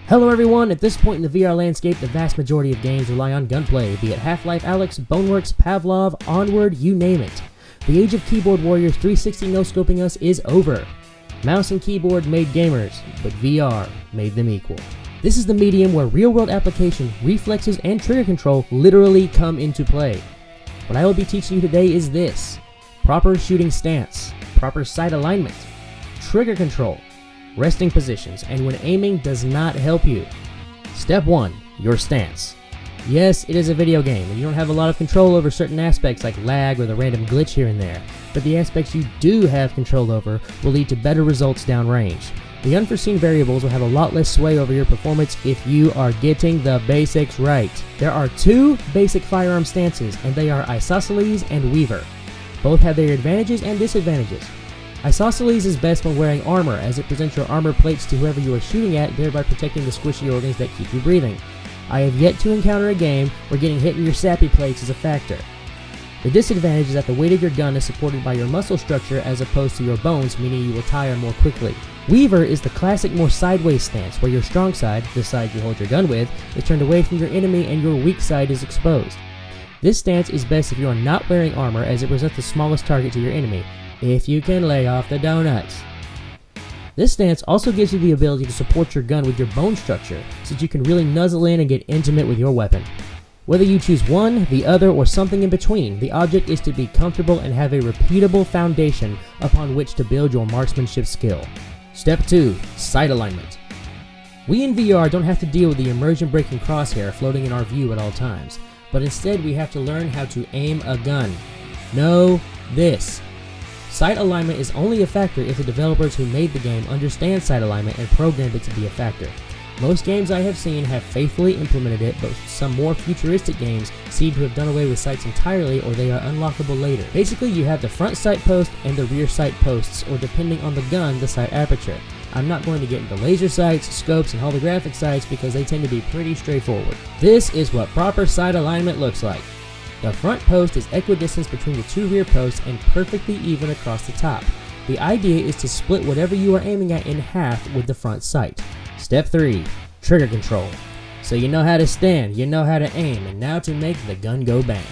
Hello everyone, at this point in the VR landscape, the vast majority of games rely on gunplay, be it Half-Life Alyx, Boneworks, Pavlov, Onward, you name it. The age of keyboard warriors 360 no-scoping us is over. Mouse and keyboard made gamers, but VR made them equal. This is the medium where real-world application, reflexes, and trigger control literally come into play. What I will be teaching you today is this: proper shooting stance, proper sight alignment, trigger control, resting positions, and when aiming does not help you. Step 1. Your stance. Yes, it is a video game, and you don't have a lot of control over certain aspects like lag or the random glitch here and there, but the aspects you do have control over will lead to better results downrange. The unforeseen variables will have a lot less sway over your performance if you are getting the basics right. There are two basic firearm stances, and they are isosceles and weaver. Both have their advantages and disadvantages. Isosceles is best when wearing armor, as it presents your armor plates to whoever you are shooting at, thereby protecting the squishy organs that keep you breathing. I have yet to encounter a game where getting hit in your sappy plates is a factor. The disadvantage is that the weight of your gun is supported by your muscle structure as opposed to your bones, meaning you will tire more quickly. Weaver is the classic more sideways stance, where your strong side, the side you hold your gun with, is turned away from your enemy and your weak side is exposed. This stance is best if you are not wearing armor, as it presents the smallest target to your enemy, if you can lay off the donuts. This stance also gives you the ability to support your gun with your bone structure, so that you can really nuzzle in and get intimate with your weapon. Whether you choose one, the other, or something in between, the object is to be comfortable and have a repeatable foundation upon which to build your marksmanship skill. Step 2. Sight alignment. We in VR don't have to deal with the immersion breaking crosshair floating in our view at all times, but instead we have to learn how to aim a gun. Know this: sight alignment is only a factor if the developers who made the game understand sight alignment and programmed it to be a factor. Most games I have seen have faithfully implemented it, but some more futuristic games seem to have done away with sights entirely, or they are unlockable later. Basically, you have the front sight post and the rear sight posts, or depending on the gun, the sight aperture. I'm not going to get into laser sights, scopes, and holographic sights because they tend to be pretty straightforward. This is what proper sight alignment looks like. The front post is equidistant between the two rear posts and perfectly even across the top. The idea is to split whatever you are aiming at in half with the front sight. Step 3. Trigger control. So you know how to stand, you know how to aim, and now to make the gun go bang.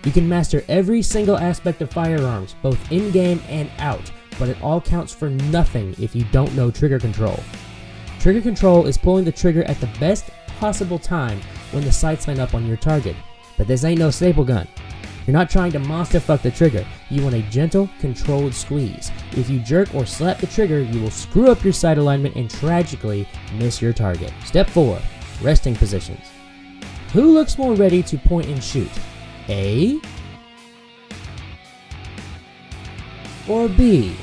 You can master every single aspect of firearms, both in-game and out, but it all counts for nothing if you don't know trigger control. Trigger control is pulling the trigger at the best possible time when the sights line up on your target. But this ain't no staple gun. You're not trying to monster fuck the trigger. You want a gentle, controlled squeeze. If you jerk or slap the trigger, you will screw up your sight alignment and tragically miss your target. Step 4. Resting positions. Who looks more ready to point and shoot? A or B?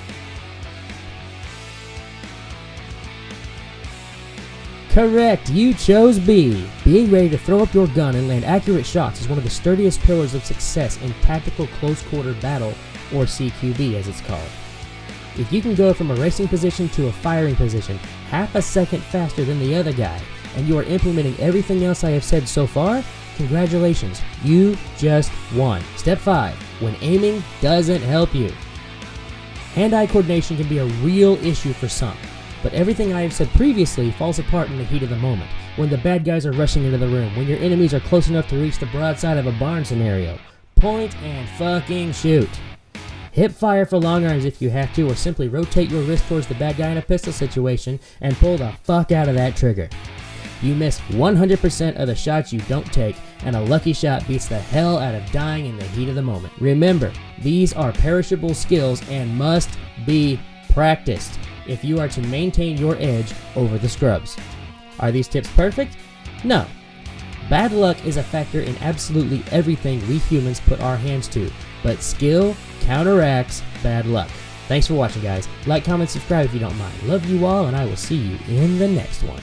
Correct, you chose B. Being ready to throw up your gun and land accurate shots is one of the sturdiest pillars of success in tactical close quarter battle, or CQB as it's called. If you can go from a resting position to a firing position half a second faster than the other guy, and you are implementing everything else I have said so far, congratulations, you just won. Step 5. When aiming doesn't help you. Hand-eye coordination can be a real issue for some, but everything I have said previously falls apart in the heat of the moment, when the bad guys are rushing into the room, when your enemies are close enough to reach the broadside of a barn scenario. Point and fucking shoot. Hip fire for long arms if you have to, or simply rotate your wrist towards the bad guy in a pistol situation and pull the fuck out of that trigger. You miss 100% of the shots you don't take, and a lucky shot beats the hell out of dying in the heat of the moment. Remember, these are perishable skills and must be practiced if you are to maintain your edge over the scrubs. Are these tips perfect? No. Bad luck is a factor in absolutely everything we humans put our hands to, but skill counteracts bad luck. Thanks for watching, guys. Like, comment, subscribe if you don't mind. Love you all, and I will see you in the next one.